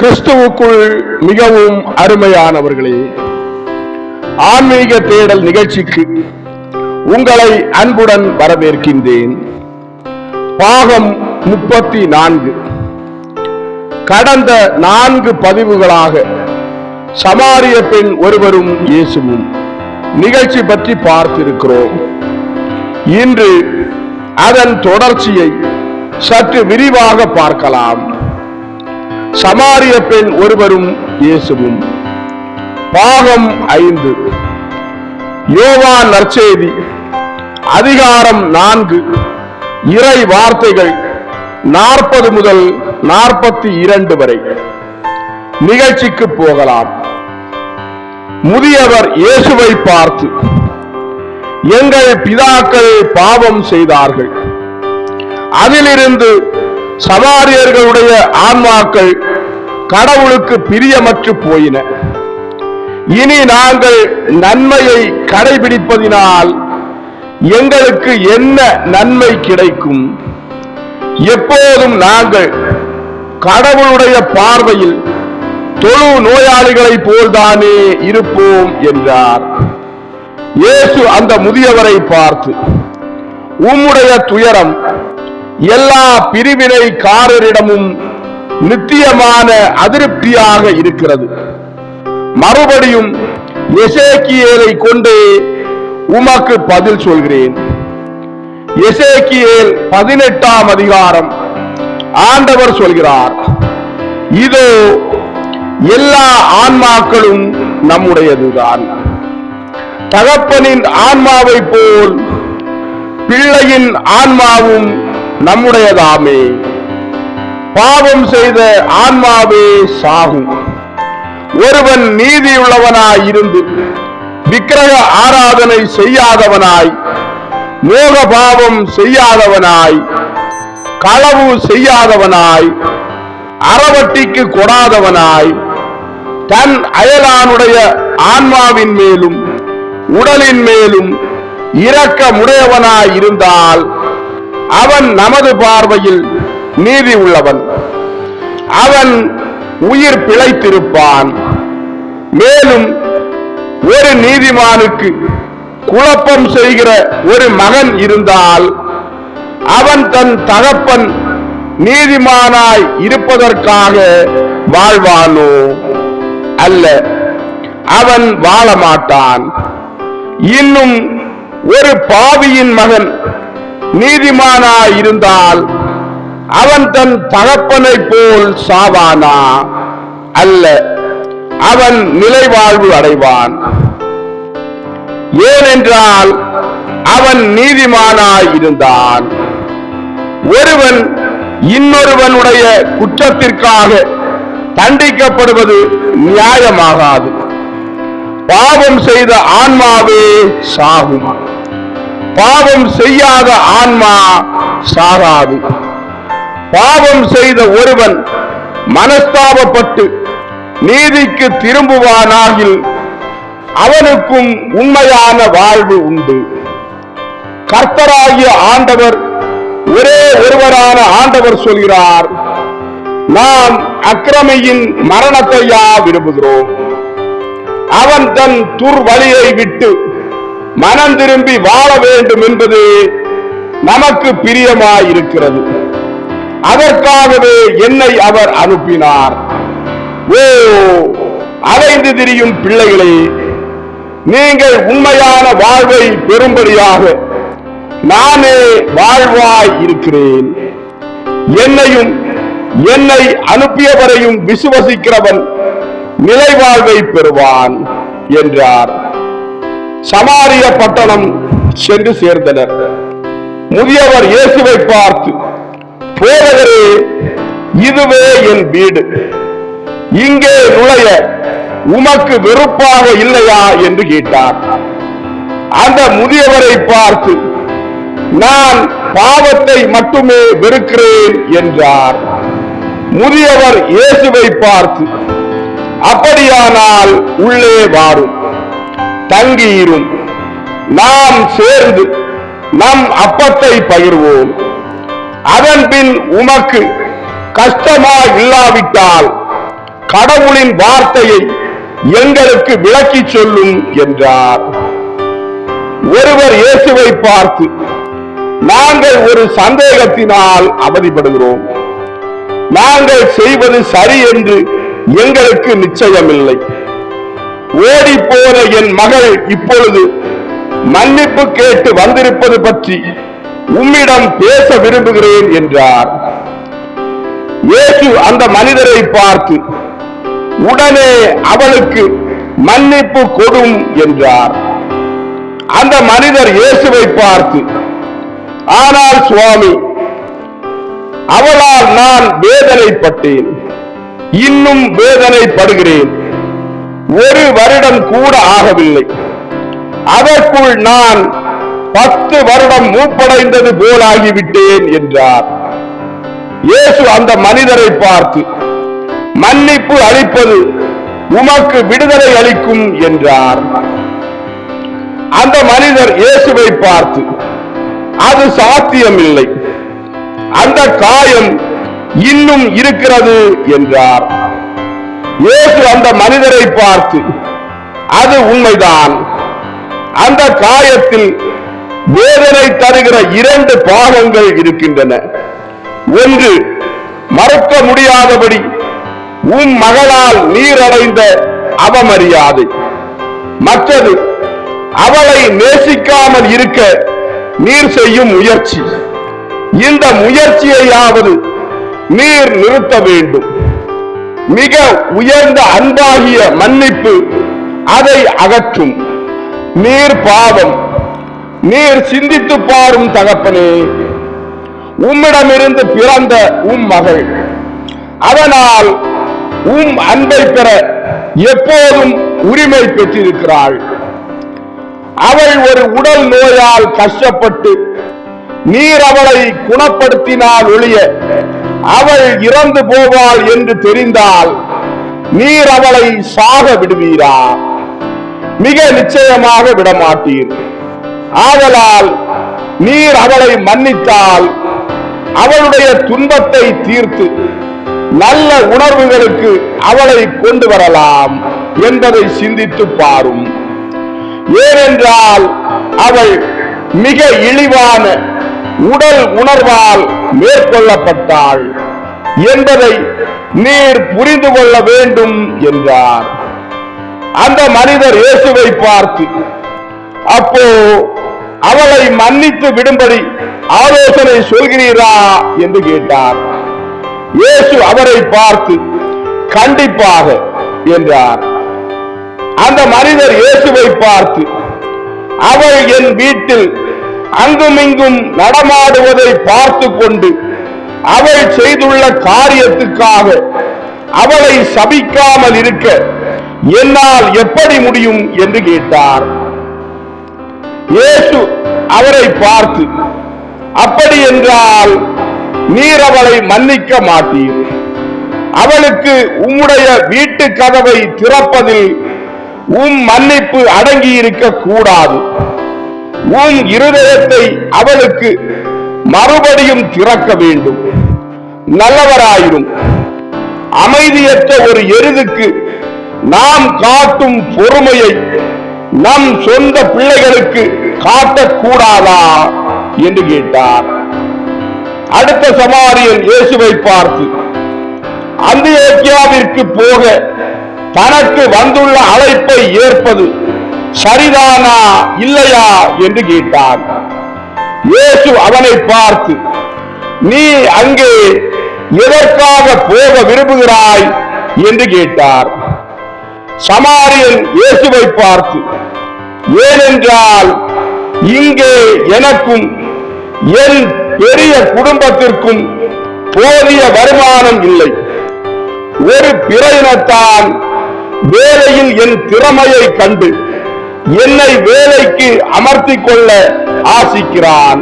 கிறிஸ்துவுக்குள் மிகவும் அருமையானவர்களே, ஆன்மீக தேடல் நிகழ்ச்சிக்கு உங்களை அன்புடன் வரவேற்கின்றேன். பாகம் 34. கடந்த 4 பதிவுகளாக சமாரிய பெண் ஒருவரும் இயேசுவும் நிகழ்ச்சி பற்றி பார்த்திருக்கிறோம். இன்று அதன் தொடர்ச்சியை சற்று விரிவாக பார்க்கலாம். சமாரிய பெண் ஒருவரும் இயேசுவும், பாகம் 5. யோவான் நற்செய்தி அதிகாரம் 4, இறை வார்த்தைகள் 40 முதல் 42 வரை. நிகழ்ச்சிக்கு போகலாம். முதியவர் இயேசுவை பார்த்து, எங்கள் பிதாக்கள் பாவம் செய்தார்கள், அதிலிருந்து சமாரியர்களுடைய ஆன்மாக்கள் கடவுளுக்கு பிரியமற்று போயின. இனி நாங்கள் நன்மையை கடைபிடிப்பதினால் எங்களுக்கு என்ன நன்மை கிடைக்கும்? எப்போதும் நாங்கள் கடவுளுடைய பார்வையில் தொழு நோயாளிகளைப் போல்தானே இருப்போம் என்றார். இயேசு அந்த முதியவரை பார்த்து, உம்முடைய துயரம் எல்லா பிரிவினைக்காரரிடமும் நித்தியமான அதிருப்தியாக இருக்கிறது. மறுபடியும் எசேக்கியேலை கொண்டே உமக்கு பதில் சொல்கிறேன். எசேக்கியேல் 18ஆம் அதிகாரம் ஆண்டவர் சொல்கிறார், இதோ எல்லா ஆன்மாக்களும் நம்முடையதுதான். தகப்பனின் ஆன்மாவை போல் பிள்ளையின் ஆன்மாவும் நம்முடையதாமே. பாவம் செய்த ஆன்மாவே சாகும். ஒருவன் நீதியுள்ளவனாய் இருந்து விக்கிரக ஆராதனை செய்யாதவனாய், மோக பாவம் செய்யாதவனாய், களவு செய்யாதவனாய், அறவட்டிக்கு கொடாதவனாய், தன் அயலானுடைய ஆன்மாவின் மேலும் உடலின் மேலும் இரக்கமுடையவனாய் இருந்தால் அவன் நமது பார்வையில் நீதி உள்ளவன். அவன் உயிர் பிழைத்திருப்பான். மேலும் ஒரு நீதிமானுக்கு குழப்பம் செய்கிற ஒரு மகன் இருந்தால் அவன் தன் தகப்பன் நீதிமானாய் இருப்பதற்காக வாழ்வானோ? அல்ல, அவன் வாழ மாட்டான். இன்னும் ஒரு பாவியின் மகன் நீதிமானாய் இருந்தால் அவன் தன் தகப்பனை போல் சாவானா? அல்ல, அவன் நிலைவாழ்வு அடைவான். ஏனென்றால் அவன் நீதிமானாய் இருந்தான். ஒருவன் இன்னொருவனுடைய குற்றத்திற்காக தண்டிக்கப்படுவது நியாயமாகாது. பாவம் செய்த ஆன்மாவே சாகும். பாவம் செய்யாத ஆன்மா சாகாது. பாவம் செய்த ஒருவன் மனஸ்தாபப்பட்டு நீதிக்கு திரும்புவானாகில் அவனுக்கும் உண்மையான வாழ்வு உண்டு. கர்த்தராகிய ஆண்டவர், ஒரே ஒருவரான ஆண்டவர் சொல்கிறார், நாம் அக்கிரமியின் மரணத்தையா விரும்புகிறோம்? அவன் தன் துர்வழியை விட்டு மனம் திரும்பி வாழ வேண்டும் என்பது நமக்கு பிரியமாயிருக்கிறது. அதற்காகவே என்னை அவர் அனுப்பினார். ஓ அலைந்து திரியும் பிள்ளைகளே, நீங்கள் உண்மையான வாழ்வை பெறும்படியாக நானே வாழ்வாய் இருக்கிறேன். என்னையும் என்னை அனுப்பியவரையும் விசுவசிக்கிறவன் நிலைவாழ்வை பெறுவான் என்றார். சமாரிய பட்டணம் சென்று சேர்ந்தனர். முதியவர் இயேசுவை பார்த்து, போதகரே, இதுவே என் வீடு, இங்கே நுழைய உமக்கு வெறுப்பாக இல்லையா என்று கேட்டார். அந்த முதியவரை பார்த்து, நான் பாவத்தை மட்டுமே வெறுக்கிறேன் என்றார். முதியவர் இயேசுவை பார்த்து, அப்படியானால் உள்ளே வாரும், தங்கியிரும், நாம் சேர்ந்து நம் அப்பத்தை பகிர்வோம். அதன் பின் உமக்கு கஷ்டமா இல்லாவிட்டால் கடவுளின் வார்த்தையை எங்களுக்கு விளக்கி சொல்லும் என்றார். ஒருவர் இயேசுவை பார்த்து, நாங்கள் ஒரு சந்தேகத்தினால் அவதிப்படுகிறோம். நாங்கள் செய்வது சரி என்று எங்களுக்கு நிச்சயமில்லை. ஓடிப்போன என் மகள் இப்பொழுது மன்னிப்பு கேட்டு வந்திருப்பது பற்றி உம்மிடம் பேச விரும்புகிறேன் என்றார். இயேசு அந்த மனிதரை பார்த்து, உடனே அவளுக்கு மன்னிப்பு கொடும் என்றார். அந்த மனிதர் இயேசுவை பார்த்து, ஆனால் சுவாமி, அவளால் நான் வேதனைப்பட்டேன், இன்னும் வேதனைப்படுகிறேன். 1 வருடம் கூட ஆகவில்லை. அதற்குள் நான் 10 வருடம் மூப்படைந்தது போலாகிவிட்டேன் என்றார். இயேசு அந்த மனிதரை பார்த்து, மன்னிப்பு அளிப்பது உமக்கு விடுதலை அளிக்கும் என்றார். அந்த மனிதர் இயேசுவை பார்த்து, அது சாத்தியமில்லை, அந்த காயம் இன்னும் இருக்கிறது என்றார். இயேசு அந்த மனிதரை பார்த்து, அது உண்மைதான். அந்த காயத்தில் வேதனை தருகிற 2 பாகங்கள் இருக்கின்றன. ஒன்று, மறக்க முடியாதபடி உம் மகளால் நீரடைந்த அவமரியாதை. மற்றது, அவளை நேசிக்காமல் இருக்க நீர் செய்யும் முயற்சி. இந்த முயற்சியையாவது நீர் நிறுத்த வேண்டும். மிக உயர்ந்த அன்பாகிய மன்னிப்பு அதை அகற்றும். நீர் பாவம், நீர் சிந்தித்து பாரும் தகப்பனே. உம்மிடமிருந்து பிறந்த உம் மகள், அதனால் உம் அன்பை பெற எப்போதும் உரிமை பெற்றிருக்கிறாள். அவள் ஒரு உடல் நோயால் கஷ்டப்பட்டு நீர் அவளை குணப்படுத்தினால் ஒழிய அவள் இறந்து போவாள் என்று தெரிந்தால் நீர் அவளை சாக விடுவீரா? மிக நிச்சயமாக விடமாட்டீர். ஆதலால் நீர் அவளை மன்னித்தால் அவளுடைய துன்பத்தை தீர்த்து நல்ல உணர்வுகளுக்கு அவளை கொண்டு வரலாம் என்பதை சிந்தித்து பாரும். ஏனென்றால் அவள் மிக இழிவான உடல் உணர்வால் மேற்கொள்ளப்பட்டாள் என்பதை நீர் புரிந்து கொள்ள வேண்டும் என்றார். அந்த மனிதர் இயேசுவை பார்த்து, அப்போ அவளை மன்னித்து விடும்படி ஆலோசனை சொல்கிறீரா என்று கேட்டார். இயேசு அவரை பார்த்து, கண்டிப்பாக என்றார். அந்த மனிதர் இயேசுவை பார்த்து, அவள் என் வீட்டில் அங்குமிங்கும் நடமாடுவதை பார்த்து கொண்டு அவள் செய்துள்ள காரியத்துக்காக அவளை சபிக்காமல் இருக்க என்னால் எப்படி முடியும் என்று கேட்டார். இயேசு அவரை பார்த்து, அப்படி என்றால் நீர் அவளை மன்னிக்க மாட்டீர். அவளுக்கு உம்முடைய வீட்டு கதவை திறப்பதில் உம் மன்னிப்பு அடங்கி இருக்க கூடாது. உம் இருதயத்தை அவளுக்கு மறுபடியும் திறக்க வேண்டும். நல்லவராயிரும். அமைதியற்ற ஒரு எருதுக்கு நாம் காட்டும் பொறுமையை நம் சொந்த பிள்ளைகளுக்கு காட்டக்கூடாதா என்று கேட்டார். அடுத்த சமாரியன் இயேசுவை பார்த்து, அந்தியோக்கியாவிற்கு போக தனக்கு வந்துள்ள அழைப்பை ஏற்பது சரிதானா இல்லையா என்று கேட்டார். இயேசு அவனை பார்த்து, நீ அங்கே எதற்காக போக விரும்புகிறாய் என்று கேட்டார். சமாரியன் இயேசுவை பார்த்து, ஏனென்றால் இங்கே எனக்கும் என் பெரிய குடும்பத்திற்கும் போதிய வருமானம் இல்லை. ஒரு பிற இனத்தான் வேலையில் என் திறமையை கண்டு என்னை வேலைக்கு அமர்த்திக் கொள்ள ஆசிக்கிறான்.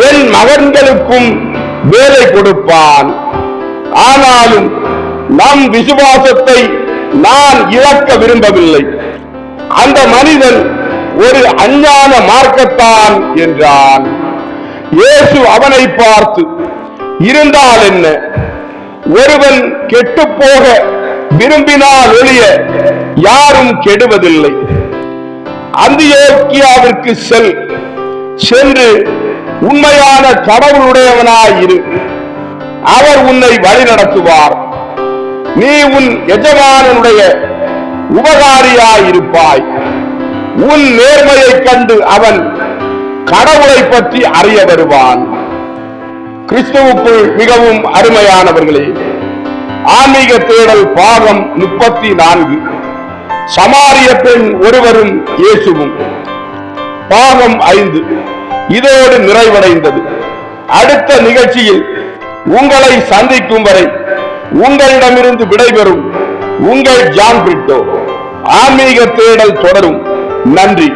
என் மகன்களுக்கும் வேலை கொடுப்பான். ஆனாலும் நம் விசுவாசத்தை நான் இழக்க விரும்பவில்லை. அந்த மனிதன் ஒரு அஞ்ஞான மார்க்கத்தான் என்றான். இயேசு அவனை பார்த்து, இருந்தால் என்ன, ஒருவன் கெட்டு போக விரும்பினால் ஒழிய யாரும் கெடுவதில்லை. அந்தியோக்கியாவிற்கு சென்று உண்மையான கடவுளுடையவனாயிரு, அவர் உன்னை வழிநடத்துவார். நீ உன் எஜமானனுடைய உபகாரியாயிருப்பாய். உன் நேர்மையை கண்டு அவன் கடவுளை பற்றி அறிய வருவான். கிறிஸ்துவுக்குள் மிகவும் அருமையானவர்களே, ஆன்மீக தேடல் பாகம் 34, சமாரிய பெண் ஒருவரும் இயேசுவும், பாகம் 5 இதோடு நிறைவடைந்தது. அடுத்த நிகழ்ச்சியில் உங்களை சந்திக்கும் வரை உங்களிடமிருந்து விடைபெறும் உங்கள் ஜான் பிரிட்டோ. ஆன்மீக தேடல் தொடரும். நன்றி.